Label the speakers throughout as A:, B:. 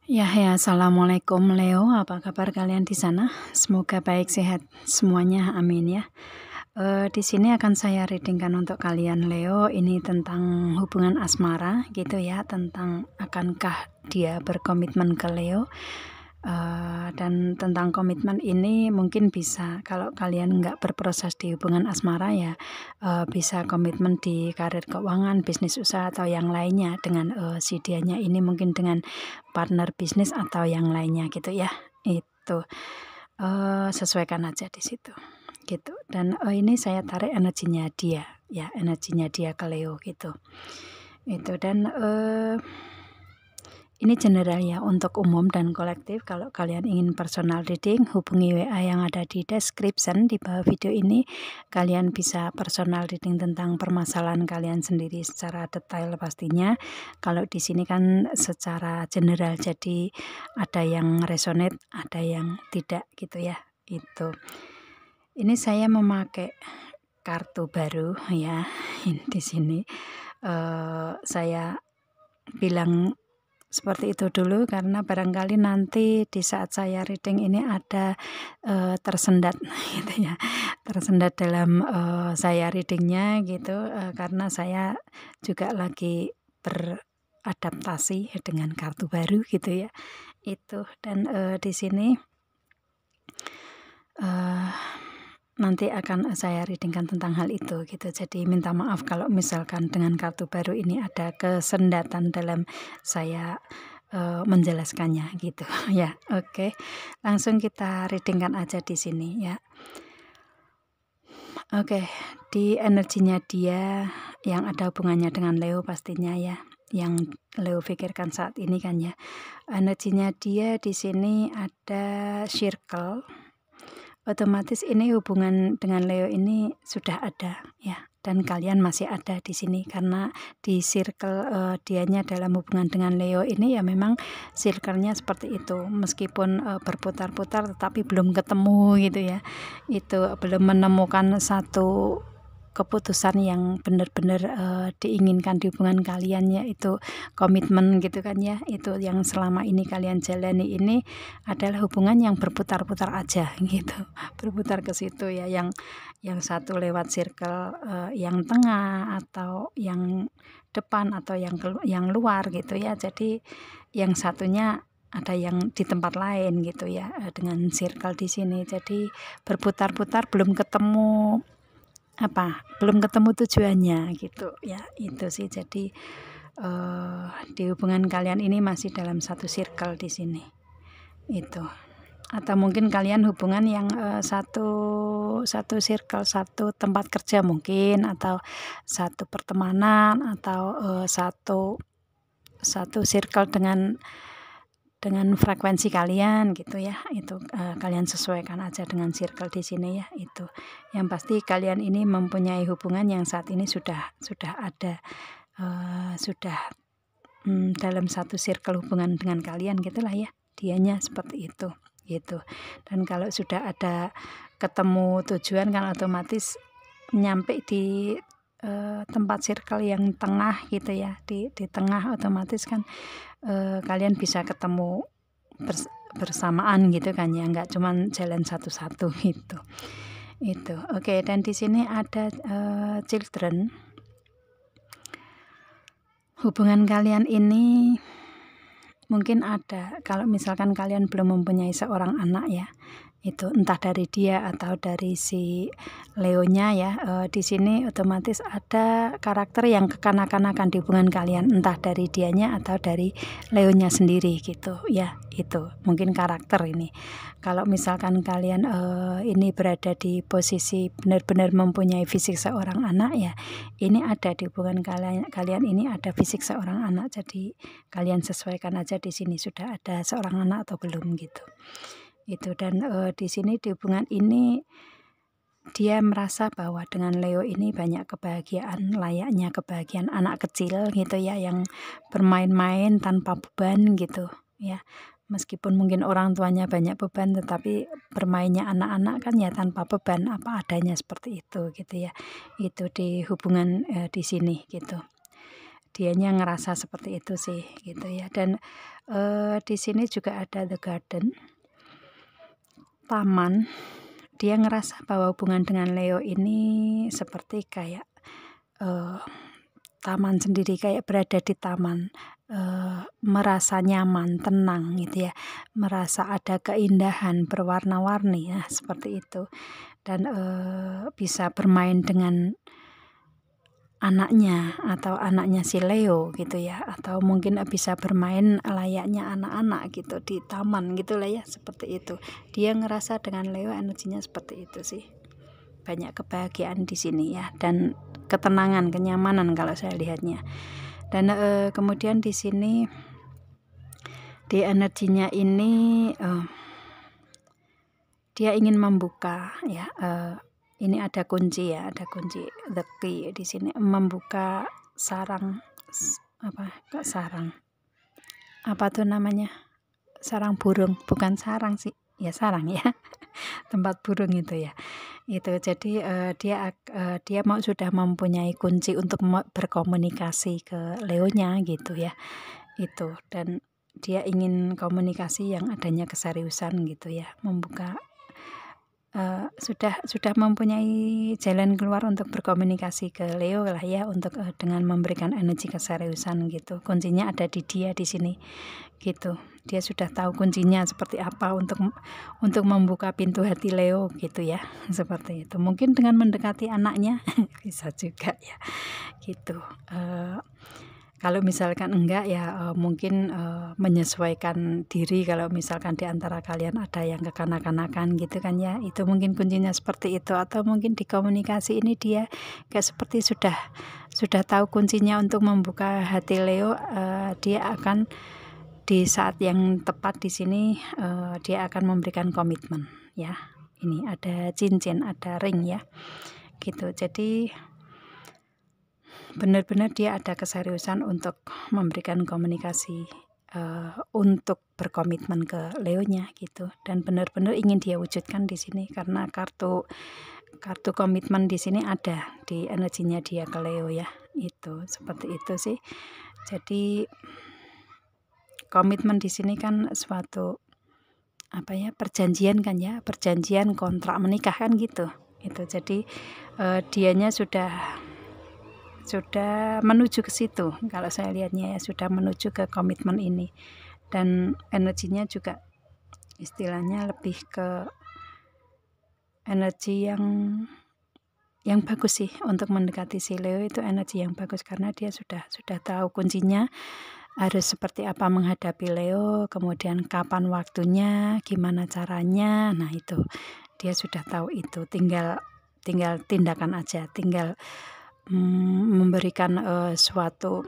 A: Assalamualaikum Leo, apa kabar kalian di sana? Semoga baik sehat semuanya, amin ya. Di sini akan saya readingkan untuk kalian Leo, ini tentang hubungan asmara gitu ya, tentang akankah dia berkomitmen ke Leo. Dan tentang komitmen ini mungkin bisa kalau kalian nggak berproses di hubungan asmara ya, bisa komitmen di karir keuangan, bisnis usaha atau yang lainnya dengan si dianya ini mungkin dengan partner bisnis atau yang lainnya gitu ya. Itu sesuaikan aja di situ gitu. Dan ini saya tarik energinya dia ya, energinya dia ke Leo gitu. Itu dan ini general ya untuk umum dan kolektif. Kalau kalian ingin personal reading, hubungi WA yang ada di description di bawah video ini. Kalian bisa personal reading tentang permasalahan kalian sendiri secara detail pastinya. Kalau di sini kan secara general, jadi ada yang resonate, ada yang tidak gitu ya. Itu. Ini saya memakai kartu baru ya. Di sini saya bilang seperti itu dulu karena barangkali nanti di saat saya reading ini ada tersendat gitu ya, tersendat dalam saya readingnya gitu, karena saya juga lagi beradaptasi dengan kartu baru gitu ya. Itu dan di sini nanti akan saya readingkan tentang hal itu gitu. Jadi minta maaf kalau misalkan dengan kartu baru ini ada kesendatan dalam saya menjelaskannya gitu ya. Oke. Langsung kita readingkan aja di sini ya. Oke, di energinya dia yang ada hubungannya dengan Leo pastinya ya. Yang Leo pikirkan saat ini kan ya. Energinya dia di sini ada circle. Otomatis ini hubungan dengan Leo ini sudah ada ya, dan kalian masih ada di sini karena di circle dianya dalam hubungan dengan Leo ini ya memang circle-nya seperti itu, meskipun berputar-putar tetapi belum ketemu gitu ya. Itu belum menemukan satu keputusan yang benar-benar diinginkan di hubungan kalian, yaitu komitmen gitu kan ya. Itu yang selama ini kalian jalani ini adalah hubungan yang berputar-putar aja gitu, berputar ke situ ya, yang satu lewat circle yang tengah atau yang depan atau yang luar gitu ya. Jadi yang satunya ada yang di tempat lain gitu ya, dengan circle di sini. Jadi berputar-putar belum ketemu tujuannya gitu ya. Itu sih, jadi di hubungan kalian ini masih dalam satu circle di sini itu, atau mungkin kalian hubungan yang satu circle, satu tempat kerja mungkin, atau satu pertemanan, atau satu circle dengan frekuensi kalian gitu ya. Itu kalian sesuaikan aja dengan circle di sini ya. Itu yang pasti kalian ini mempunyai hubungan yang saat ini sudah ada, sudah dalam satu circle hubungan dengan kalian gitulah ya, dianya seperti itu gitu. Dan kalau sudah ada ketemu tujuan kan otomatis nyampe di tempat circle yang tengah gitu ya, di tengah otomatis kan kalian bisa ketemu bersamaan gitu kan ya, nggak cuman jalan satu-satu gitu. Itu oke. Dan di sini ada children. Hubungan kalian ini mungkin ada, kalau misalkan kalian belum mempunyai seorang anak ya, itu entah dari dia atau dari si Leonya ya. Di sini otomatis ada karakter yang kekanak-kanakan di hubungan kalian, entah dari dianya atau dari Leonya sendiri gitu ya. Itu mungkin karakter ini. Kalau misalkan kalian ini berada di posisi benar-benar mempunyai fisik seorang anak ya, ini ada di hubungan kalian ini ada fisik seorang anak. Jadi kalian sesuaikan aja di sini sudah ada seorang anak atau belum gitu. Itu dan di sini di hubungan ini dia merasa bahwa dengan Leo ini banyak kebahagiaan, layaknya kebahagiaan anak kecil gitu ya, yang bermain-main tanpa beban gitu ya. Meskipun mungkin orang tuanya banyak beban, tetapi bermainnya anak-anak kan ya tanpa beban, apa adanya seperti itu gitu ya. Itu di hubungan di sini gitu. dianya ngerasa seperti itu sih gitu ya. Dan di sini juga ada the garden, taman. Dia ngerasa bahwa hubungan dengan Leo ini seperti kayak taman sendiri, kayak berada di taman, merasa nyaman, tenang gitu ya, merasa ada keindahan berwarna-warni ya, seperti itu. Dan bisa bermain dengan anaknya atau anaknya si Leo gitu ya, atau mungkin bisa bermain layaknya anak-anak gitu di taman gitu lah ya, seperti itu. Dia ngerasa dengan Leo energinya seperti itu sih, banyak kebahagiaan di sini ya, dan ketenangan, kenyamanan kalau saya lihatnya. Dan kemudian di sini di energinya ini dia ingin membuka ya, ini ada kunci ya, ada kunci the key di sini, membuka sarang apa tuh namanya, sarang burung, bukan sarang sih ya, sarang ya tempat burung itu ya, itu. Jadi dia sudah mempunyai kunci untuk berkomunikasi ke Leonya gitu ya, itu. Dan dia ingin komunikasi yang adanya keseriusan gitu ya, membuka sudah mempunyai jalan keluar untuk berkomunikasi ke Leo lah ya, untuk dengan memberikan energi keseriusan gitu. Kuncinya ada di dia di sini gitu. Dia sudah tahu kuncinya seperti apa untuk membuka pintu hati Leo gitu ya, seperti itu. Mungkin dengan mendekati anaknya bisa juga ya gitu. Kalau misalkan enggak ya mungkin menyesuaikan diri, kalau misalkan di antara kalian ada yang kekanak-kanakan gitu kan ya, itu mungkin kuncinya seperti itu. Atau mungkin di komunikasi ini dia kayak seperti sudah tahu kuncinya untuk membuka hati Leo. Dia akan di saat yang tepat di sini dia akan memberikan komitmen ya. Ini ada cincin, ada ring ya gitu. Jadi benar-benar dia ada keseriusan untuk memberikan komunikasi, untuk berkomitmen ke Leonya gitu, dan benar-benar ingin dia wujudkan di sini, karena kartu komitmen di sini ada di energinya dia ke Leo ya, itu seperti itu sih. Jadi komitmen di sini kan suatu perjanjian kan ya, perjanjian kontrak menikah kan gitu. Itu jadi dianya sudah menuju ke situ, kalau saya lihatnya ya, sudah menuju ke komitmen ini. Dan energinya juga istilahnya lebih ke energi yang bagus sih untuk mendekati si Leo, itu energi yang bagus karena dia sudah tahu kuncinya harus seperti apa menghadapi Leo, kemudian kapan waktunya, gimana caranya. Nah itu dia sudah tahu, itu tinggal tindakan aja, tinggal memberikan suatu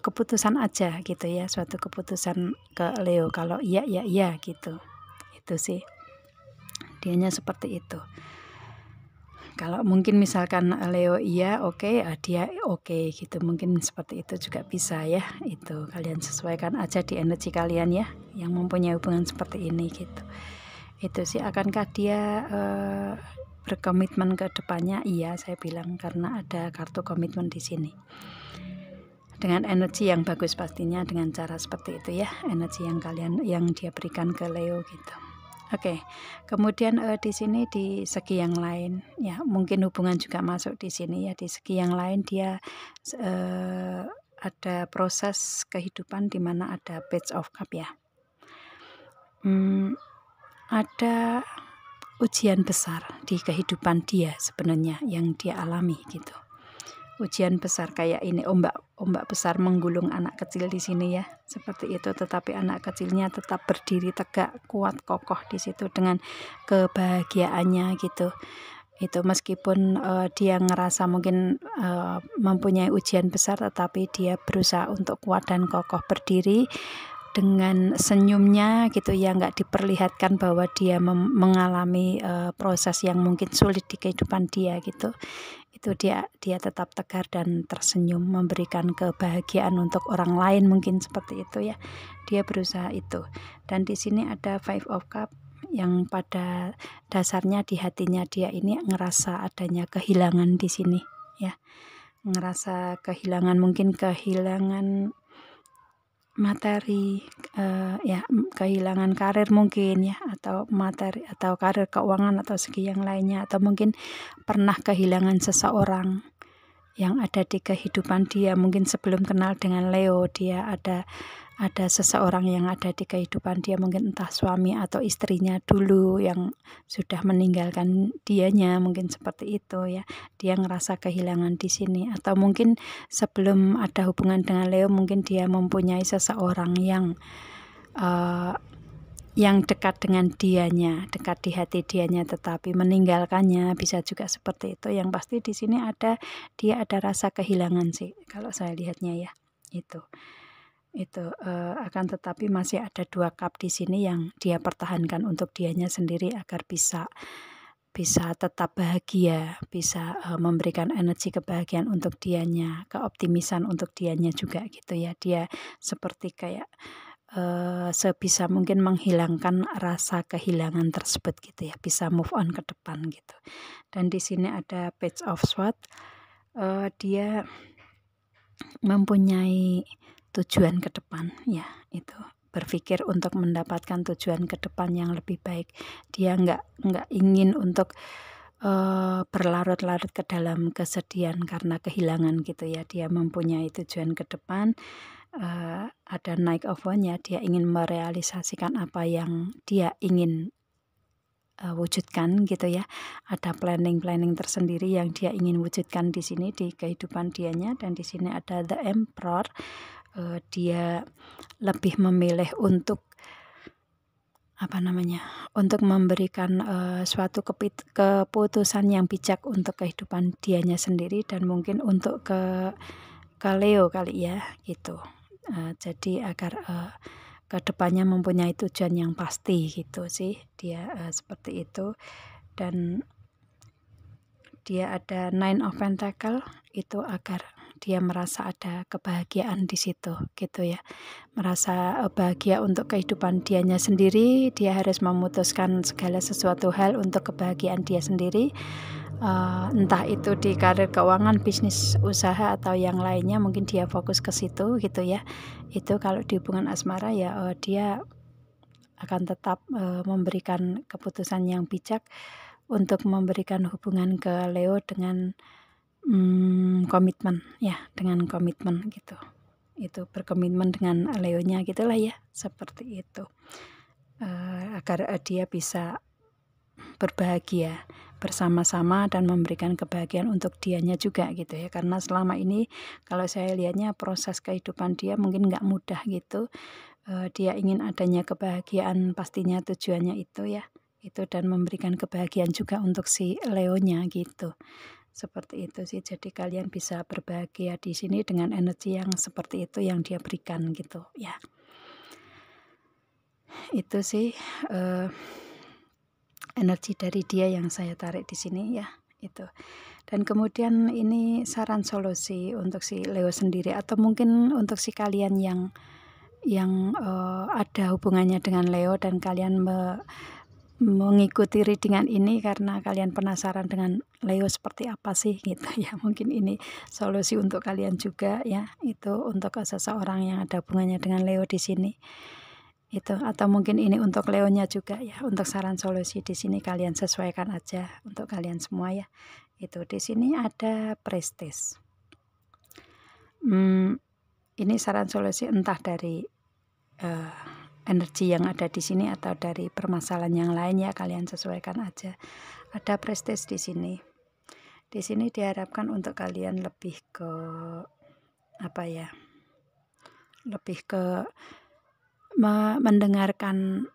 A: keputusan aja gitu ya, suatu keputusan ke Leo, kalau iya ya iya gitu. Itu sih dianya seperti itu. Kalau mungkin misalkan Leo iya oke, dia oke gitu, mungkin seperti itu juga bisa ya. Itu kalian sesuaikan aja di energi kalian ya, yang mempunyai hubungan seperti ini gitu. Itu sih. Akankah dia berkomitmen ke depannya? Iya, saya bilang, karena ada kartu komitmen di sini. Dengan energi yang bagus pastinya, dengan cara seperti itu ya, energi yang dia berikan ke Leo gitu. Oke. Kemudian di sini di segi yang lain ya, mungkin hubungan juga masuk di sini ya. Di segi yang lain dia ada proses kehidupan di mana ada Page of Cup ya. Ada ujian besar di kehidupan dia sebenarnya yang dia alami gitu. Ujian besar kayak ini, ombak besar menggulung anak kecil di sini ya, seperti itu. Tetapi anak kecilnya tetap berdiri tegak, kuat, kokoh di situ dengan kebahagiaannya gitu. Itu meskipun dia ngerasa mungkin mempunyai ujian besar, tetapi dia berusaha untuk kuat dan kokoh berdiri dengan senyumnya gitu ya, nggak diperlihatkan bahwa dia mengalami proses yang mungkin sulit di kehidupan dia gitu. Itu dia tetap tegar dan tersenyum, memberikan kebahagiaan untuk orang lain, mungkin seperti itu ya. Dia berusaha itu. Dan di sini ada Five of Cup, yang pada dasarnya di hatinya dia ini ngerasa adanya kehilangan di sini ya, ngerasa kehilangan, mungkin kehilangan materi, ya kehilangan karir mungkin ya, atau materi atau karir keuangan atau segi yang lainnya, atau mungkin pernah kehilangan seseorang yang ada di kehidupan dia. Mungkin sebelum kenal dengan Leo, dia ada seseorang yang ada di kehidupan dia, mungkin entah suami atau istrinya dulu yang sudah meninggalkan dianya, mungkin seperti itu ya. Dia ngerasa kehilangan di sini. Atau mungkin sebelum ada hubungan dengan Leo, mungkin dia mempunyai seseorang yang dekat dengan dianya, dekat di hati dianya, tetapi meninggalkannya, bisa juga seperti itu. Yang pasti di sini dia ada rasa kehilangan sih, kalau saya lihatnya ya. Itu akan tetapi masih ada 2 cup di sini yang dia pertahankan untuk dianya sendiri agar bisa tetap bahagia, bisa memberikan energi kebahagiaan untuk dianya, keoptimisan untuk dianya juga gitu ya. Dia seperti kayak sebisa mungkin menghilangkan rasa kehilangan tersebut gitu ya, bisa move on ke depan gitu. Dan di sini ada Page of Swords, dia mempunyai tujuan ke depan ya, itu berpikir untuk mendapatkan tujuan ke depan yang lebih baik. Dia nggak ingin untuk berlarut-larut ke dalam kesedihan karena kehilangan gitu ya. Dia mempunyai tujuan ke depan, ada Knight of Wands ya, dia ingin merealisasikan apa yang dia ingin wujudkan gitu ya. Ada planning tersendiri yang dia ingin wujudkan di sini di kehidupan dianya. Dan di sini ada The Emperor, dia lebih memilih untuk untuk memberikan suatu keputusan yang bijak untuk kehidupan dianya sendiri, dan mungkin untuk ke Leo kali ya gitu. Jadi agar kedepannya mempunyai tujuan yang pasti gitu sih dia, seperti itu. Dan dia ada Nine of Pentacles, itu agar dia merasa ada kebahagiaan di situ gitu ya, merasa bahagia untuk kehidupan dianya sendiri. Dia harus memutuskan segala sesuatu hal untuk kebahagiaan dia sendiri, entah itu di karir keuangan, bisnis, usaha atau yang lainnya, mungkin dia fokus ke situ gitu ya. Itu kalau di hubungan asmara ya, dia akan tetap memberikan keputusan yang bijak untuk memberikan hubungan ke Leo dengan komitmen ya, dengan komitmen gitu. Itu berkomitmen dengan Leonya gitulah ya, seperti itu. Agar dia bisa berbahagia bersama-sama dan memberikan kebahagiaan untuk dianya juga gitu ya. Karena selama ini kalau saya lihatnya proses kehidupan dia mungkin nggak mudah gitu. Dia ingin adanya kebahagiaan, pastinya tujuannya itu ya, itu, dan memberikan kebahagiaan juga untuk si Leonya gitu. Seperti itu sih. Jadi kalian bisa berbahagia di sini dengan energi yang seperti itu yang dia berikan gitu ya. Itu sih energi dari dia yang saya tarik di sini ya, itu. Dan kemudian ini saran solusi untuk si Leo sendiri, atau mungkin untuk si kalian yang ada hubungannya dengan Leo dan kalian mengikuti readingan ini karena kalian penasaran dengan Leo seperti apa sih gitu ya. Mungkin ini solusi untuk kalian juga ya, itu untuk seseorang yang ada hubungannya dengan Leo di sini itu. Atau mungkin ini untuk Leonya juga ya. Untuk saran solusi di sini kalian sesuaikan aja untuk kalian semua ya. Itu di sini ada Prestige. Ini saran solusi entah dari energi yang ada di sini atau dari permasalahan yang lain ya, kalian sesuaikan aja. Ada Prestige di sini. Di sini diharapkan untuk kalian lebih ke lebih ke mendengarkan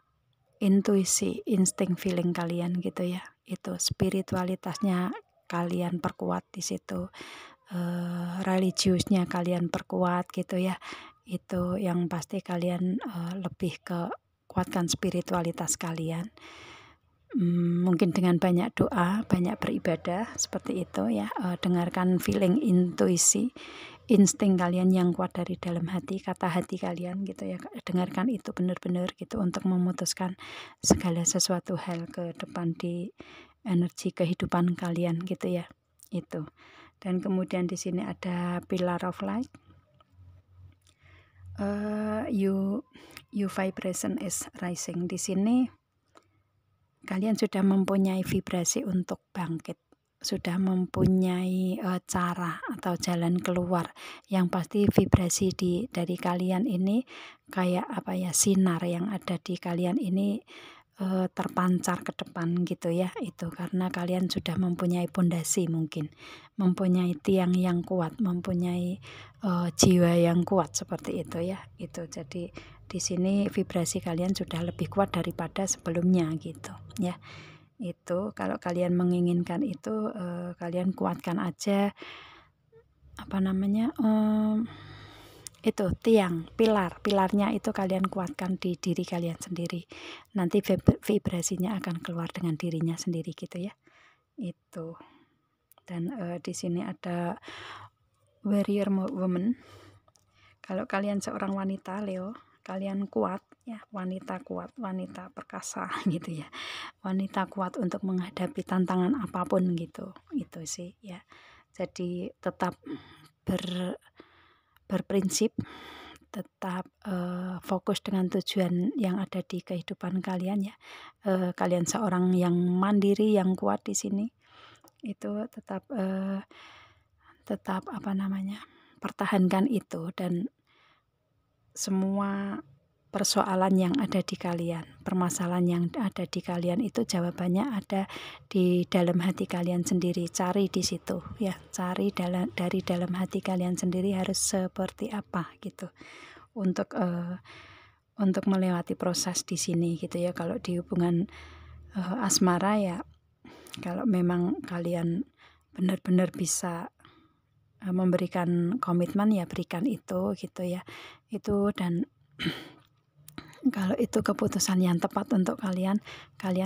A: intuisi, insting, feeling kalian gitu ya. Itu spiritualitasnya kalian perkuat di situ. Religiusnya kalian perkuat gitu ya. Itu yang pasti kalian lebih ke kuatkan spiritualitas kalian. Mungkin dengan banyak doa, banyak beribadah seperti itu ya. Dengarkan feeling, intuisi, insting kalian yang kuat dari dalam hati, kata hati kalian gitu ya. Dengarkan itu benar-benar gitu untuk memutuskan segala sesuatu hal ke depan di energi kehidupan kalian gitu ya. Itu. Dan kemudian di sini ada pillar of light. You vibration is rising. Di sini kalian sudah mempunyai vibrasi untuk bangkit, sudah mempunyai cara atau jalan keluar. Yang pasti vibrasi dari kalian ini kayak apa ya, sinar yang ada di kalian ini terpancar ke depan gitu ya. Itu karena kalian sudah mempunyai pondasi, mungkin mempunyai tiang yang kuat, mempunyai jiwa yang kuat seperti itu ya. Itu jadi di sini vibrasi kalian sudah lebih kuat daripada sebelumnya gitu ya. Itu kalau kalian menginginkan itu kalian kuatkan aja apa namanya, itu tiang, pilarnya itu kalian kuatkan di diri kalian sendiri. Nanti vibrasinya akan keluar dengan dirinya sendiri gitu ya. Itu. Dan di sini ada warrior woman. Kalau kalian seorang wanita Leo, kalian kuat ya, wanita kuat, wanita perkasa gitu ya. Wanita kuat untuk menghadapi tantangan apapun gitu. Itu sih ya. Jadi tetap berprinsip, tetap fokus dengan tujuan yang ada di kehidupan kalian ya. Kalian seorang yang mandiri, yang kuat di sini. Itu tetap apa namanya, pertahankan itu. Dan semua persoalan yang ada di kalian, permasalahan yang ada di kalian itu jawabannya ada di dalam hati kalian sendiri. Cari di situ ya, cari dari dalam hati kalian sendiri harus seperti apa gitu untuk melewati proses di sini gitu ya. Kalau di hubungan asmara ya, kalau memang kalian benar-benar bisa memberikan komitmen ya berikan itu gitu ya. Itu dan kalau itu keputusan yang tepat untuk kalian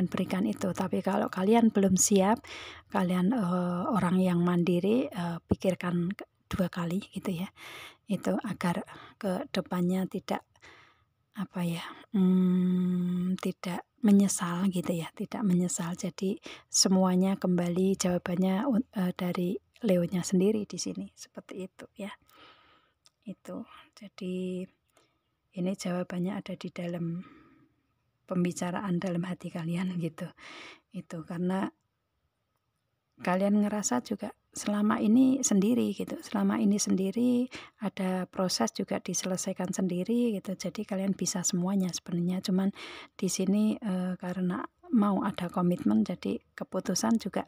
A: berikan itu. Tapi kalau kalian belum siap, kalian orang yang mandiri, pikirkan 2 kali gitu ya. Itu agar ke depannya tidak apa ya, tidak menyesal gitu ya, tidak menyesal. Jadi semuanya kembali jawabannya dari Leonya sendiri di sini, seperti itu ya. Itu. Jadi ini jawabannya ada di dalam pembicaraan dalam hati kalian gitu. Itu karena kalian ngerasa juga selama ini sendiri gitu. Selama ini sendiri, ada proses juga diselesaikan sendiri gitu. Jadi kalian bisa semuanya sebenarnya. Cuman di sini karena mau ada komitmen, jadi keputusan juga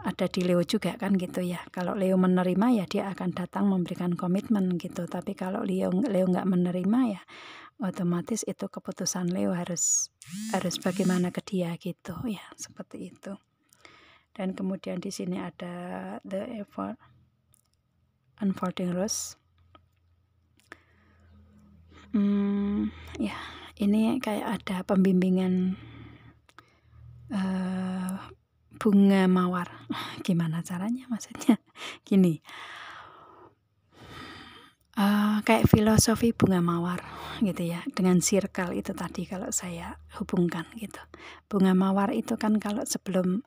A: ada di Leo juga kan gitu ya. Kalau Leo menerima ya dia akan datang memberikan komitmen gitu. Tapi kalau Leo nggak menerima ya otomatis itu keputusan Leo harus bagaimana ke dia gitu ya, seperti itu. Dan kemudian di sini ada the unfolding rose. Ya ini kayak ada pembimbingan bunga mawar. Gimana caranya maksudnya? Gini, kayak filosofi bunga mawar gitu ya, dengan circle itu tadi kalau saya hubungkan gitu. Bunga mawar itu kan kalau sebelum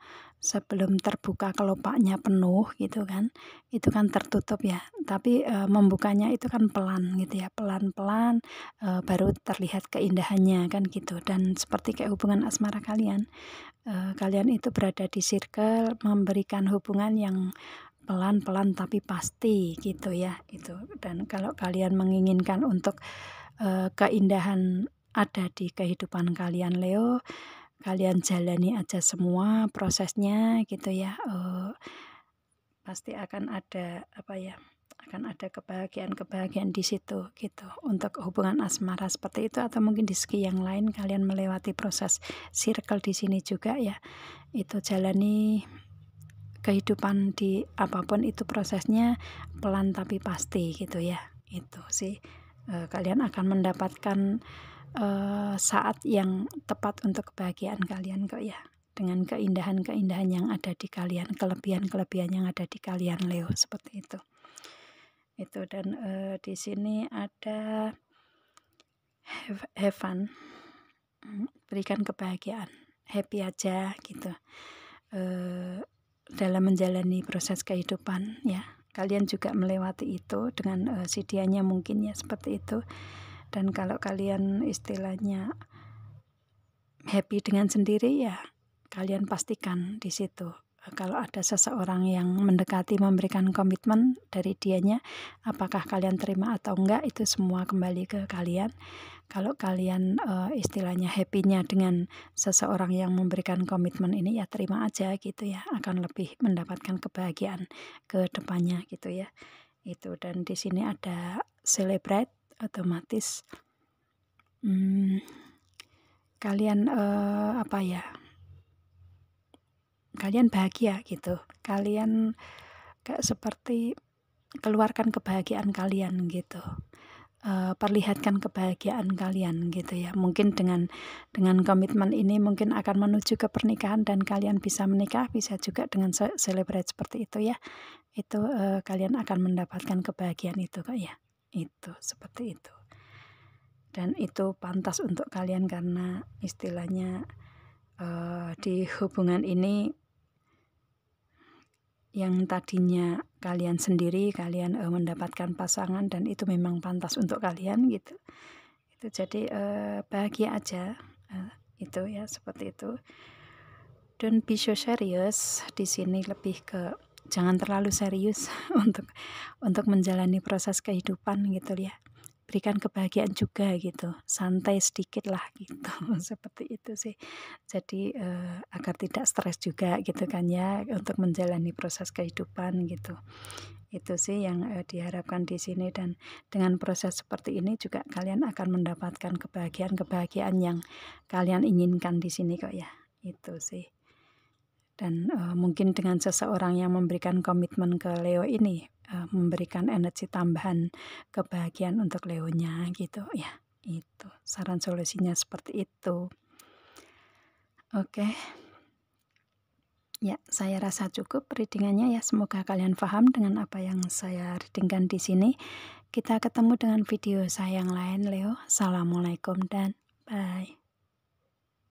A: terbuka kelopaknya penuh gitu kan, itu kan tertutup ya, tapi membukanya itu kan pelan gitu ya, pelan-pelan baru terlihat keindahannya kan gitu. Dan seperti kayak hubungan asmara kalian, kalian itu berada di circle memberikan hubungan yang pelan-pelan tapi pasti gitu ya itu. Dan kalau kalian menginginkan untuk keindahan ada di kehidupan kalian Leo, kalian jalani aja semua prosesnya gitu ya. Pasti akan ada apa ya, akan ada kebahagiaan di situ gitu. Untuk hubungan asmara seperti itu, atau mungkin di segi yang lain kalian melewati proses circle di sini juga ya. Itu jalani kehidupan di apapun itu prosesnya pelan tapi pasti gitu ya. Itu sih kalian akan mendapatkan saat yang tepat untuk kebahagiaan kalian kok ya, dengan keindahan-keindahan yang ada di kalian, kelebihan-kelebihan yang ada di kalian Leo, seperti itu. Itu. Dan di sini ada have fun, berikan kebahagiaan, happy aja gitu. dalam menjalani proses kehidupan ya. Kalian juga melewati itu dengan si dianya mungkin ya seperti itu. Dan kalau kalian istilahnya happy dengan sendiri ya, kalian pastikan di situ. Kalau ada seseorang yang mendekati memberikan komitmen dari dianya, apakah kalian terima atau enggak, itu semua kembali ke kalian. Kalau kalian istilahnya happy-nya dengan seseorang yang memberikan komitmen ini ya terima aja gitu ya, akan lebih mendapatkan kebahagiaan ke depannya gitu ya. Itu, dan di sini ada celebrate, otomatis kalian apa ya? Kalian bahagia gitu. Kalian kayak seperti keluarkan kebahagiaan kalian gitu. Perlihatkan kebahagiaan kalian gitu ya. Mungkin dengan komitmen ini mungkin akan menuju ke pernikahan dan kalian bisa menikah, bisa juga dengan celebrate seperti itu ya. Itu kalian akan mendapatkan kebahagiaan itu kok ya. Itu seperti itu. Dan itu pantas untuk kalian karena istilahnya di hubungan ini yang tadinya kalian sendiri, kalian mendapatkan pasangan dan itu memang pantas untuk kalian gitu. Itu jadi bahagia aja, itu ya seperti itu. Don't be so serious, di sini lebih ke jangan terlalu serius untuk menjalani proses kehidupan gitu ya. Berikan kebahagiaan juga gitu, santai sedikit lah gitu. Seperti itu sih. Jadi agar tidak stres juga gitu kan ya untuk menjalani proses kehidupan gitu. Itu sih yang diharapkan di sini, dan dengan proses seperti ini juga kalian akan mendapatkan kebahagiaan yang kalian inginkan di sini kok ya. Itu sih. Dan mungkin dengan seseorang yang memberikan komitmen ke Leo ini memberikan energi tambahan kebahagiaan untuk Leonya gitu ya. Itu saran solusinya seperti itu. Oke. Ya, saya rasa cukup readingannya ya. Semoga kalian paham dengan apa yang saya readingkan di sini. Kita ketemu dengan video saya yang lain, Leo. Assalamualaikum dan bye.